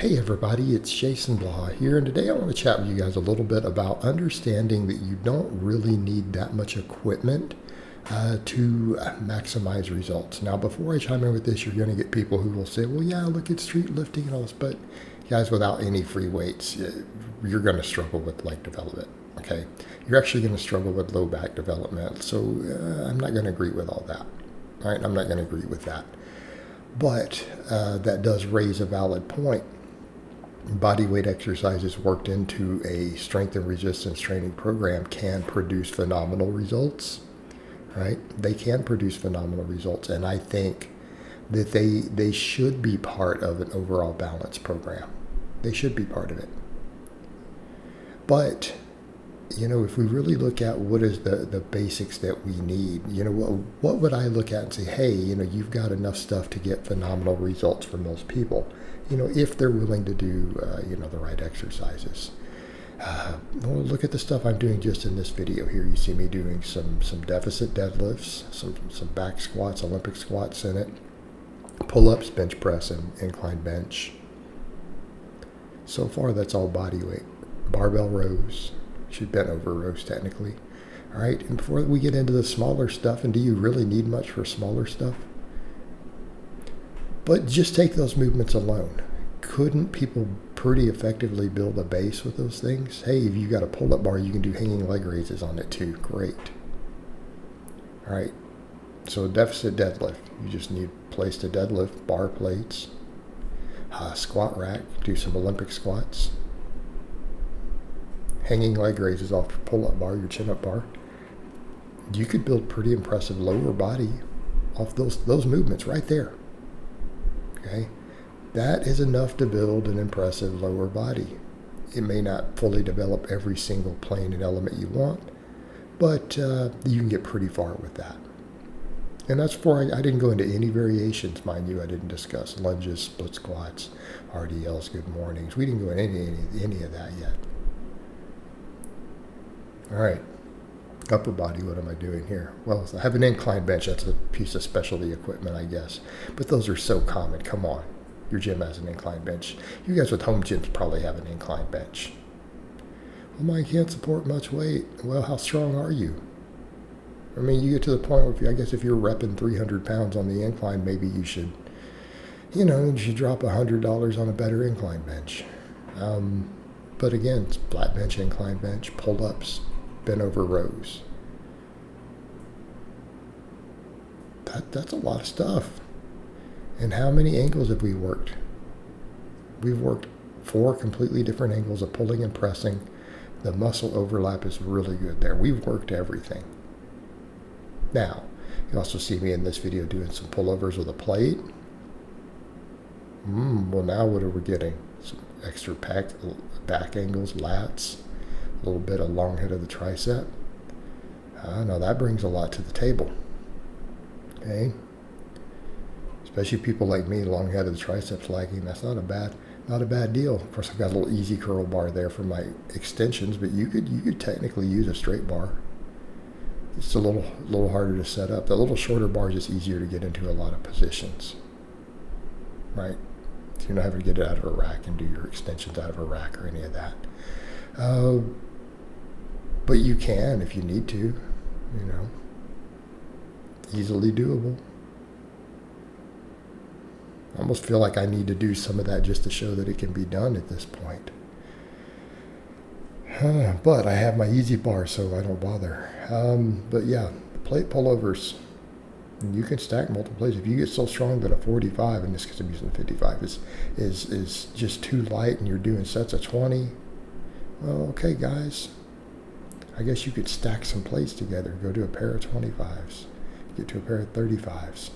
Hey everybody, it's Jason Blaha here, and today I want to chat with you guys a little bit about understanding that you don't really need that much equipment to maximize results. Now, before I chime in with this, you're going to get people who will say, well, yeah, look at street lifting and all this, but guys, without any free weights, you're going to struggle with leg development, okay? You're actually going to struggle with low back development, so I'm not going to agree with all that, all right? I'm not going to agree with that. But that does raise a valid point. Body weight exercises worked into a strength and resistance training program can produce phenomenal results, right? They can produce phenomenal results, and I think that they should be part of an overall balance program. They should be part of it. But, if we really look at what is the basics that we need, what would I look at and say, hey, you've got enough stuff to get phenomenal results from those people, if they're willing to do, the right exercises. Well, look at the stuff I'm doing just in this video here. You see me doing some deficit deadlifts, some back squats, Olympic squats in it, pull-ups, bench press, and incline bench. So far, that's all body weight. Barbell rows. Should bent over rows technically. All right, and before we get into the smaller stuff, and do you really need much for smaller stuff? But just take those movements alone. Couldn't people pretty effectively build a base with those things? Hey, if you got a pull-up bar, you can do hanging leg raises on it too. Great. All right, so deficit deadlift. You just need a place to deadlift, bar plates, squat rack, do some Olympic squats. Hanging leg raises off your pull-up bar, your chin-up bar. You could build pretty impressive lower body off those movements right there. Okay, that is enough to build an impressive lower body. It may not fully develop every single plane and element you want, but you can get pretty far with that. And that's before I didn't go into any variations, mind you. I didn't discuss lunges, split squats, RDLs, good mornings. We didn't go into any of that yet. All right, upper body, what am I doing here? Well, I have an incline bench. That's a piece of specialty equipment, I guess. But those are so common. Come on, your gym has an incline bench. You guys with home gyms probably have an incline bench. Well, mine can't support much weight. Well, how strong are you? I mean, you get to the point where I guess if you're repping 300 pounds on the incline, maybe you should, you should drop $100 on a better incline bench. But again, it's flat bench, incline bench, pull-ups, bent over rows. That's a lot of stuff. And how many angles have we worked? We've worked 4 completely different angles of pulling and pressing. The muscle overlap is really good there. We've worked everything. Now, you also see me in this video doing some pullovers with a plate. Well, now what are we getting? Some extra back angles, lats, a little bit of long head of the tricep. Now that brings a lot to the table. Okay, especially people like me, long head of the triceps lagging. That's not a bad deal. Of course, I've got a little easy curl bar there for my extensions, but you could technically use a straight bar. It's a little harder to set up. The little shorter bar is just easier to get into a lot of positions, right? So you're not having to get it out of a rack and do your extensions out of a rack or any of that. But you can if you need to, easily doable. I almost feel like I need to do some of that just to show that it can be done at this point. But I have my easy bar, so I don't bother. But yeah, plate pullovers. You can stack multiple plates. If you get so strong that a 45, in this case I'm using a 55, is just too light and you're doing sets of 20, well, okay, guys. I guess you could stack some plates together. Go to a pair of 25s. Get to a pair of 35s.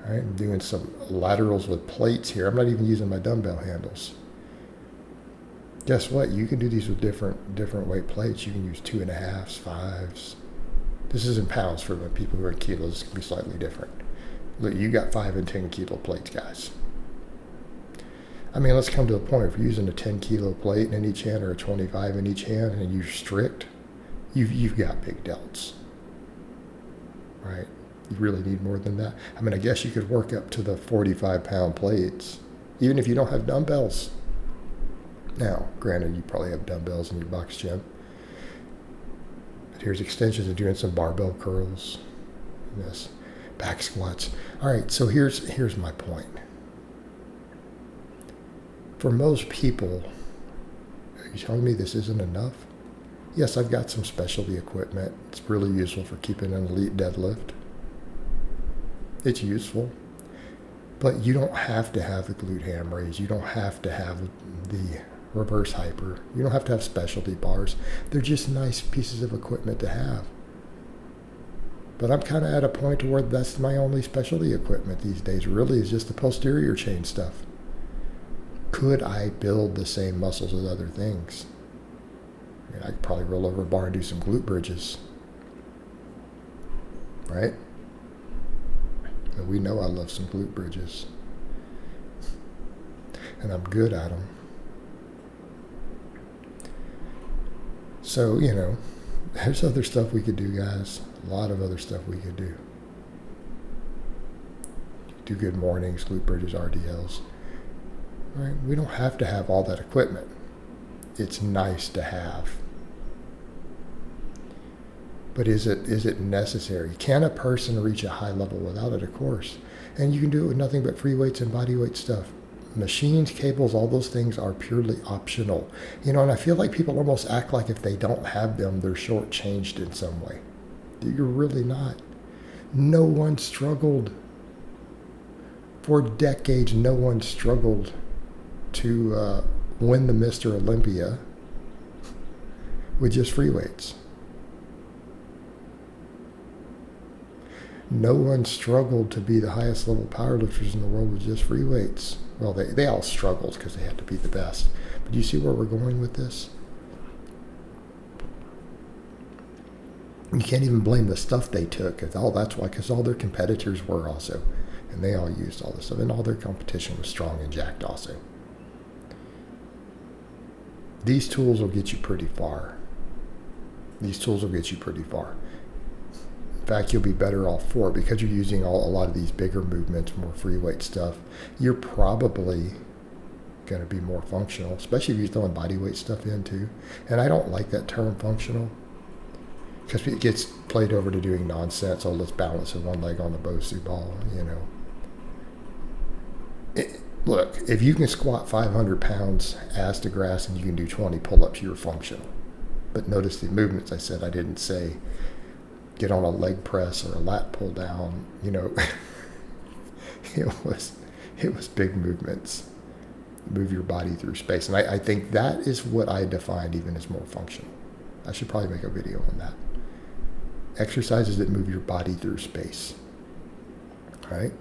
All right, I'm doing some laterals with plates here. I'm not even using my dumbbell handles. Guess what? You can do these with different weight plates. You can use 2.5s, 5s. This is in pounds for the people who are in kilos. This can be slightly different. Look, you got 5 and 10 kilo plates, guys. I mean, let's come to a point. If you're using a 10 kilo plate in each hand or a 25 in each hand and you're strict, you've got big delts, right? You really need more than that. I mean, I guess you could work up to the 45-pound plates, even if you don't have dumbbells. Now, granted, you probably have dumbbells in your box gym. But here's extensions and doing some barbell curls. Yes, back squats. All right, so here's my point. For most people, are you telling me this isn't enough? Yes, I've got some specialty equipment. It's really useful for keeping an elite deadlift. It's useful. But you don't have to have the glute ham raise. You don't have to have the reverse hyper. You don't have to have specialty bars. They're just nice pieces of equipment to have. But I'm kind of at a point to where that's my only specialty equipment these days, really, is just the posterior chain stuff. Could I build the same muscles as other things? I could probably roll over a bar and do some glute bridges. Right? And we know I love some glute bridges. And I'm good at them. So, there's other stuff we could do, guys. A lot of other stuff we could do. Do good mornings, glute bridges, RDLs. Right? We don't have to have all that equipment. It's nice to have. But is it necessary? Can a person reach a high level without it? Of course. And you can do it with nothing but free weights and body weight stuff. Machines, cables, all those things are purely optional. And I feel like people almost act like if they don't have them, they're shortchanged in some way. You're really not. No one struggled. For decades, no one struggled to win the Mr. Olympia with just free weights. No one struggled to be the highest level powerlifters in the world with just free weights. Well, they all struggled because they had to be the best. But do you see where we're going with this? You can't even blame the stuff they took. That's why, because all their competitors were also. And they all used all this stuff. And all their competition was strong and jacked also. These tools will get you pretty far. In fact, you'll be better off for it because you're using a lot of these bigger movements, more free weight stuff. You're probably going to be more functional, especially if you're throwing body weight stuff in too. And I don't like that term functional because it gets played over to doing nonsense. Oh, let's balance with one leg on the Bosu ball, Look, if you can squat 500 pounds ass to grass and you can do 20 pull-ups, you're functional. But notice the movements I said. I didn't say get on a leg press or a lat pull down. It was big movements. Move your body through space. And I think that is what I defined even as more functional. I should probably make a video on that. Exercises that move your body through space. All right?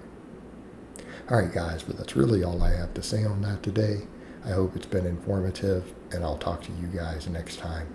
All right, guys, but that's really all I have to say on that today. I hope it's been informative, and I'll talk to you guys next time.